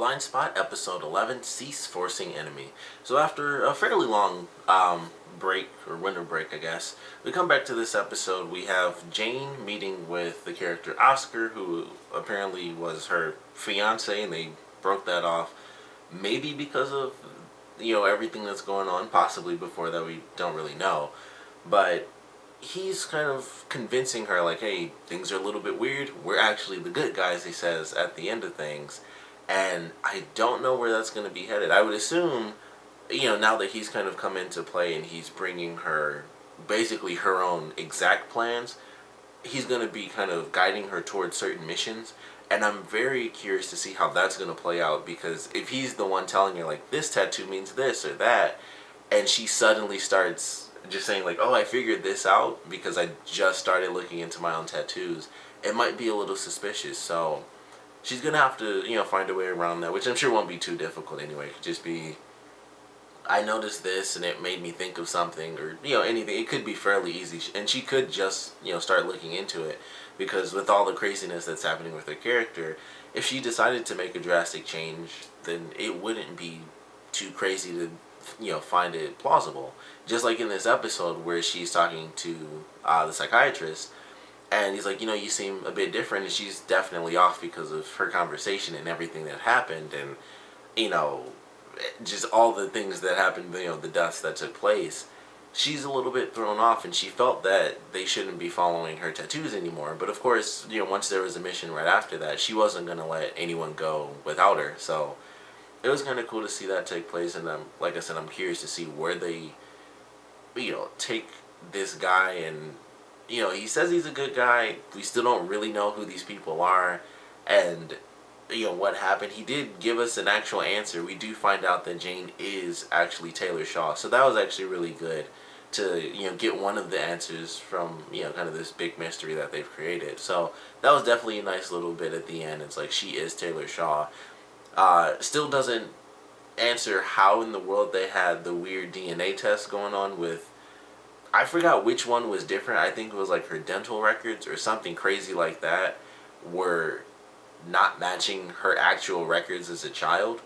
Blindspot, Episode 11, Cease Forcing Enemy. So after a fairly long break, or winter break I guess, we come back to this episode. We have Jane meeting with the character Oscar, who apparently was her fiance, and they broke that off. Maybe because of, everything that's going on, possibly before that, we don't really know. But he's kind of convincing her, like, hey, things are a little bit weird. We're actually the good guys, he says at the end of things. And I don't know where that's going to be headed. I would assume, now that he's kind of come into play and he's bringing her basically her own exact plans, he's going to be kind of guiding her towards certain missions. And I'm very curious to see how that's going to play out, because if he's the one telling her, like, this tattoo means this or that, and she suddenly starts just saying, like, oh, I figured this out because I just started looking into my own tattoos, it might be a little suspicious. So she's going to have to, find a way around that, which I'm sure won't be too difficult anyway. It could just be, I noticed this and it made me think of something, or, anything. It could be fairly easy. And she could just, start looking into it, because with all the craziness that's happening with her character, if she decided to make a drastic change, then it wouldn't be too crazy to, find it plausible. Just like in this episode where she's talking to the psychiatrist, and he's like, you seem a bit different, and she's definitely off because of her conversation and everything that happened, and, just all the things that happened, the deaths that took place. She's a little bit thrown off, and she felt that they shouldn't be following her tattoos anymore. But of course, once there was a mission right after that, she wasn't going to let anyone go without her. So it was kind of cool to see that take place, and like I said, I'm curious to see where they, take this guy. And he says he's a good guy. We still don't really know who these people are, and what happened. He did give us an actual answer. We do find out that Jane is actually Taylor Shaw, so that was actually really good to get one of the answers from kind of this big mystery that they've created. So that was definitely a nice little bit at the end. It's like, she is Taylor Shaw. Still doesn't answer how in the world they had the weird DNA test going on with, I forgot which one was different. I think it was like her dental records or something crazy like that were not matching her actual records as a child.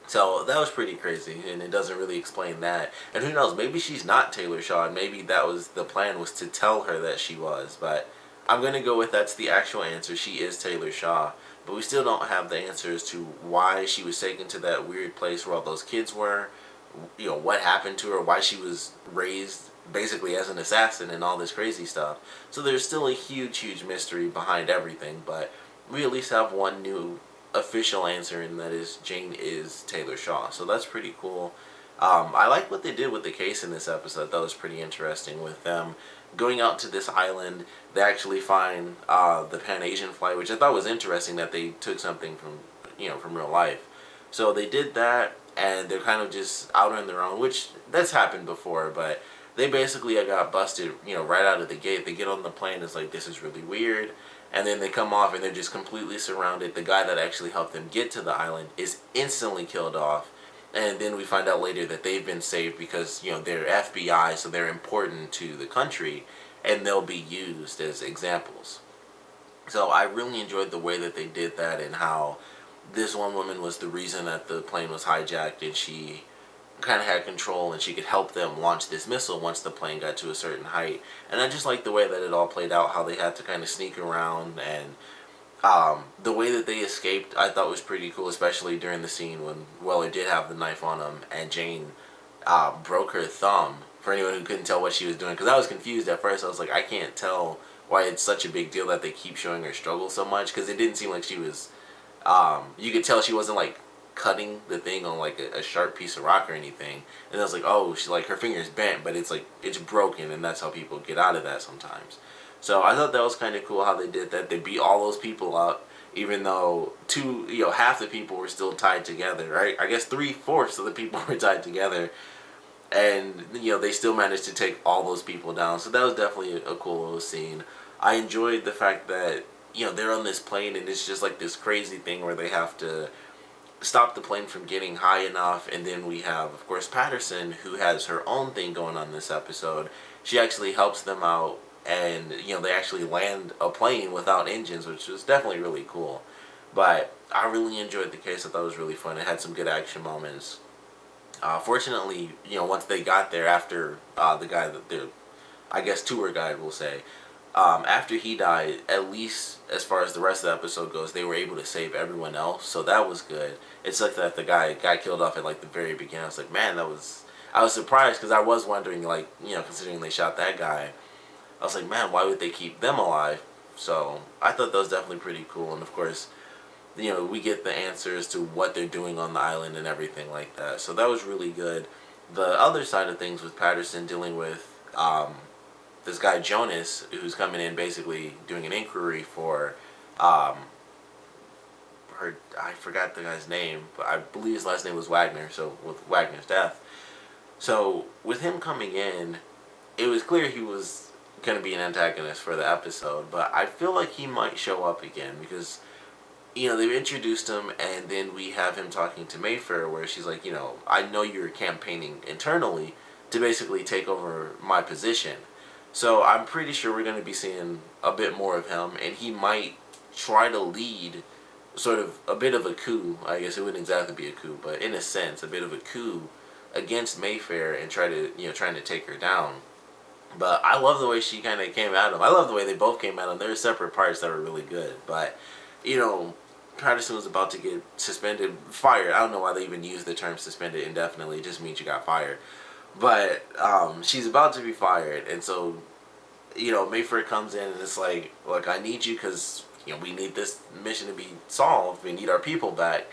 So that was pretty crazy, and it doesn't really explain that. And who knows, maybe she's not Taylor Shaw, and maybe that was the plan, was to tell her that she was. But I'm going to go with that's the actual answer. She is Taylor Shaw. But we still don't have the answers to why she was taken to that weird place where all those kids were, what happened to her, why she was raised basically as an assassin and all this crazy stuff. So there's still a huge, huge mystery behind everything, but we at least have one new official answer, and that is Jane is Taylor Shaw. So that's pretty cool. I like what they did with the case in this episode. That was pretty interesting, with them going out to this island. They actually find the Pan-Asian flight, which I thought was interesting, that they took something from from real life. So they did that, and they're kind of just out on their own, which that's happened before, but they basically got busted right out of the gate. They get on the plane, it's like, this is really weird. And then they come off and they're just completely surrounded. The guy that actually helped them get to the island is instantly killed off. And then we find out later that they've been saved because, they're FBI, so they're important to the country, and they'll be used as examples. So I really enjoyed the way that they did that, and how this one woman was the reason that the plane was hijacked, and she kind of had control, and she could help them launch this missile once the plane got to a certain height. And I just like the way that it all played out, how they had to kind of sneak around, and the way that they escaped I thought was pretty cool, especially during the scene when Weller did have the knife on him, and Jane broke her thumb, for anyone who couldn't tell what she was doing, because I was confused at first. I was like, I can't tell why it's such a big deal that they keep showing her struggle so much, because it didn't seem like she was, you could tell she wasn't like cutting the thing on like a sharp piece of rock or anything. And I was like, oh, she, like, her finger's bent, but it's like, it's broken, and that's how people get out of that sometimes. So I thought that was kind of cool how they did that. They beat all those people up, even though half the people were still tied together, right? I guess 3/4 of the people were tied together, and they still managed to take all those people down. So that was definitely a cool little scene. I enjoyed the fact that they're on this plane, and it's just like this crazy thing where they have to stop the plane from getting high enough. And then we have, of course, Patterson, who has her own thing going on this episode. She actually helps them out, and they actually land a plane without engines, which was definitely really cool. But I really enjoyed the case. I thought it was really fun. It had some good action moments. Fortunately, once they got there, after the guy that the, I guess, tour guide will say, after he died, at least as far as the rest of the episode goes, they were able to save everyone else, so that was good. It sucked that the guy got killed off at like the very beginning. I was like, man, I was surprised because I was wondering, like, considering they shot that guy, I was like, man, why would they keep them alive? So I thought that was definitely pretty cool, and of course, we get the answers to what they're doing on the island and everything like that. So that was really good. The other side of things was Patterson dealing with this guy Jonas, who's coming in basically doing an inquiry for her. I forgot the guy's name, but I believe his last name was Wagner. So with Wagner's death, so with him coming in, it was clear he was going to be an antagonist for the episode. But I feel like he might show up again because they've introduced him, and then we have him talking to Mayfair, where she's like, I know you're campaigning internally to basically take over my position. So I'm pretty sure we're going to be seeing a bit more of him, and he might try to lead sort of a bit of a coup. I guess it wouldn't exactly be a coup, but in a sense, a bit of a coup against Mayfair and trying to take her down. But I love the way she kind of came at him. I love the way they both came at him. There were separate parts that were really good, but Patterson was about to get suspended, fired. I don't know why they even use the term suspended indefinitely. It just means you got fired. But she's about to be fired, and so Mayfair comes in and it's like, look, I need you because we need this mission to be solved. We need our people back.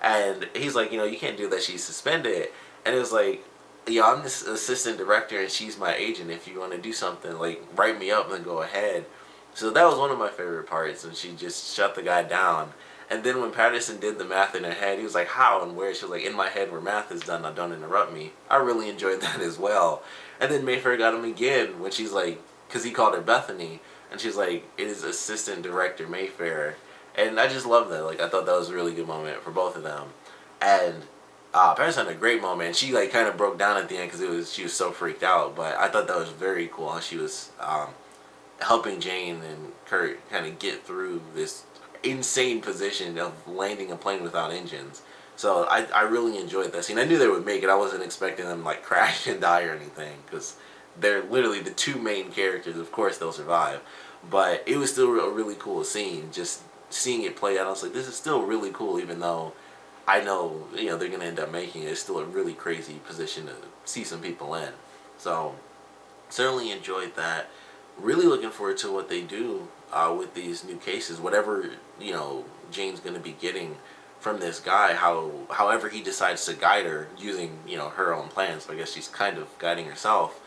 And he's like, you can't do that. She's suspended. And it was like, I'm this assistant director and she's my agent. If you want to do something, like, write me up and then go ahead. So that was one of my favorite parts, and she just shut the guy down. And then when Patterson did the math in her head, he was like, how and where? She was like, in my head where math is done, now don't interrupt me. I really enjoyed that as well. And then Mayfair got him again when she's like, because he called her Bethany, and she's like, it is assistant director Mayfair. And I just love that. Like, I thought that was a really good moment for both of them. And Patterson had a great moment. And she like kind of broke down at the end because she was so freaked out. But I thought that was very cool how she was helping Jane and Kurt kind of get through this insane position of landing a plane without engines. So I really enjoyed that scene. I knew they would make it. I wasn't expecting them to like crash and die or anything because they're literally the two main characters. Of course they'll survive. But it was still a really cool scene. Just seeing it play out, I was like, this is still really cool, even though I know they're going to end up making it. It's still a really crazy position to see some people in. So certainly enjoyed that. Really looking forward to what they do with these new cases. Whatever Jane's going to be getting from this guy, however he decides to guide her using her own plans. So I guess she's kind of guiding herself.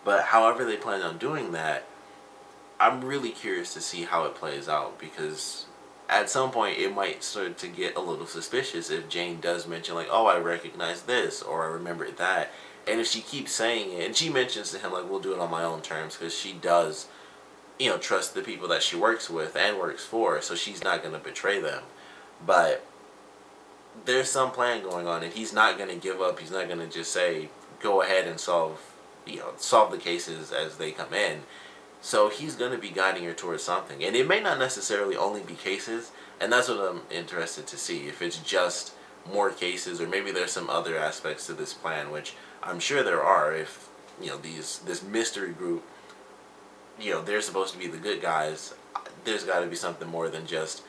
But however they plan on doing that, I'm really curious to see how it plays out, because at some point it might start to get a little suspicious if Jane does mention like, oh, I recognize this or I remember that. And if she keeps saying it, and she mentions to him like, we'll do it on my own terms, because she does trust the people that she works with and works for, so she's not going to betray them. But there's some plan going on, and he's not going to give up. He's not going to just say, go ahead and solve the cases as they come in. So he's going to be guiding her towards something. And it may not necessarily only be cases, and that's what I'm interested to see. If it's just more cases, or maybe there's some other aspects to this plan, which I'm sure there are. If this mystery group, they're supposed to be the good guys, there's got to be something more than just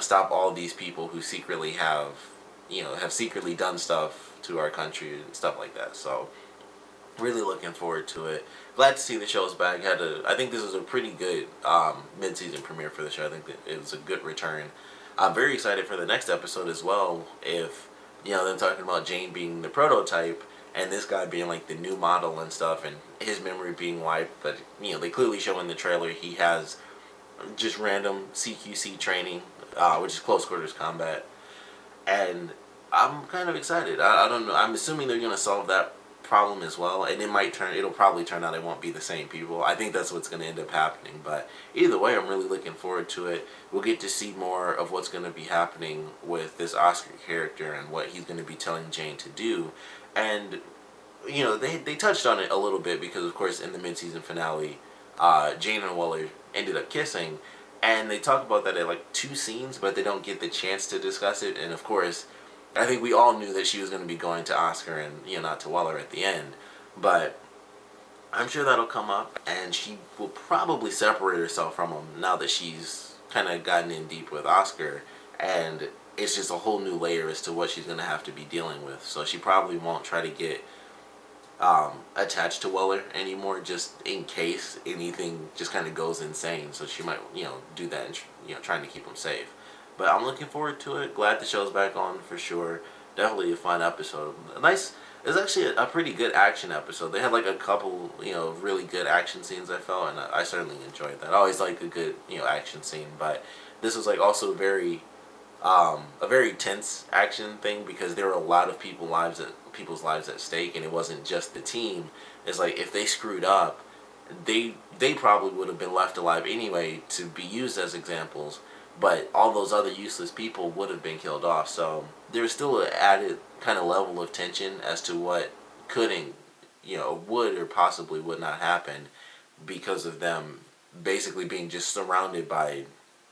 stop all these people who secretly have secretly done stuff to our country and stuff like that. So really looking forward to it. Glad to see the show's back. I think this was a pretty good mid-season premiere for the show. I think that it was a good return. I'm very excited for the next episode as well. If them talking about Jane being the prototype and this guy being like the new model and stuff, and his memory being wiped. But they clearly show in the trailer he has just random CQC training, which is close quarters combat, and I'm kind of excited. I don't know. I'm assuming they're gonna solve that problem as well, and it'll probably turn out it won't be the same people. I think that's what's going to end up happening, but either way, I'm really looking forward to it. We'll get to see more of what's going to be happening with this Oscar character and what he's going to be telling Jane to do. And they touched on it a little bit, because of course in the mid-season finale, Jane and Waller ended up kissing, And they talk about that in like 2 scenes, but they don't get the chance to discuss it. And of course, I think we all knew that she was going to be going to Oscar and, not to Weller at the end. But I'm sure that'll come up, and she will probably separate herself from him now that she's kind of gotten in deep with Oscar, and it's just a whole new layer as to what she's going to have to be dealing with. So she probably won't try to get attached to Weller anymore, just in case anything just kind of goes insane. So she might, do that and, trying to keep him safe. But I'm looking forward to it. Glad the show's back on for sure. Definitely a fun episode. It's actually a pretty good action episode. They had like a couple, really good action scenes I felt, and I certainly enjoyed that. I always like a good, action scene, but this was like also a very tense action thing because there were a lot of people's lives at stake, and it wasn't just the team. It's like if they screwed up, they probably would have been left alive anyway to be used as examples, but all those other useless people would have been killed off. So there was still an added kind of level of tension as to what couldn't, would or possibly would not happen because of them basically being just surrounded by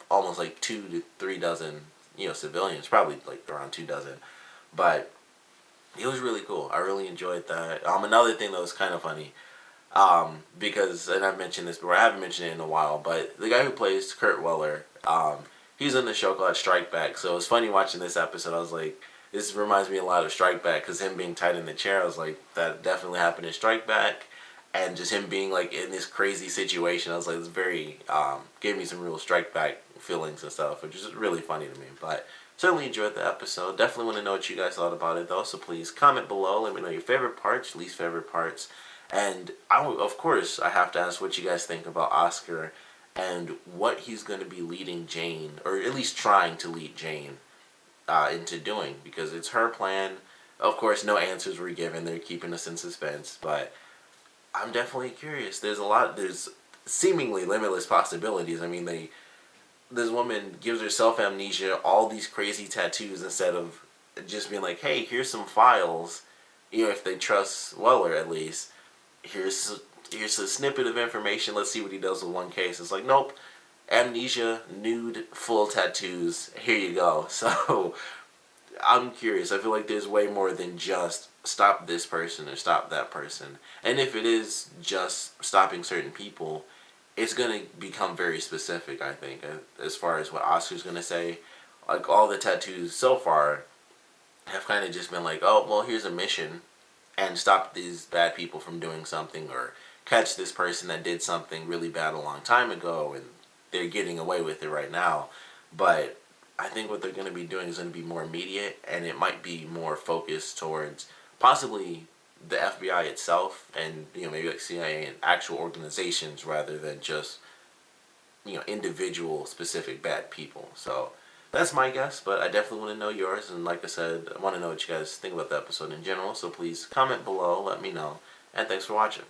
almost like 2 to 3 dozen, civilians, probably like around 2 dozen. But it was really cool. I really enjoyed that. Another thing that was kind of funny, because, and I've mentioned this before, I haven't mentioned it in a while, but the guy who plays Kurt Weller, he's in the show called Strike Back. So it was funny watching this episode. I was like, this reminds me a lot of Strike Back, because him being tied in the chair, I was like, that definitely happened in Strike Back. And just him being like in this crazy situation, I was like, it's very, gave me some real Strike Back feelings and stuff, which is really funny to me. But certainly enjoyed the episode. Definitely want to know what you guys thought about it though, so please comment below. Let me know your favorite parts, least favorite parts. And of course, I have to ask what you guys think about Oscar and what he's going to be leading Jane, or at least trying to lead Jane into doing, because it's her plan. Of course, no answers were given. They're keeping us in suspense, but I'm definitely curious. There's seemingly limitless possibilities. I mean, this woman gives herself amnesia, all these crazy tattoos, instead of just being like, hey, here's some files, if they trust Weller at least. Here's a snippet of information, let's see what he does with one case. It's like, nope, amnesia, nude, full tattoos, here you go. So I'm curious. I feel like there's way more than just stop this person or stop that person. And if it is just stopping certain people, it's going to become very specific, I think, as far as what Oscar's going to say. Like, all the tattoos so far have kind of just been like, oh, well, here's a mission, and stop these bad people from doing something, or catch this person that did something really bad a long time ago, and they're getting away with it right now. But I think what they're going to be doing is going to be more immediate, and it might be more focused towards possibly the FBI itself, and maybe like CIA and actual organizations, rather than just individual specific bad people. So that's my guess, but I definitely want to know yours, and like I said, I want to know what you guys think about the episode in general. So please comment below, let me know, and thanks for watching.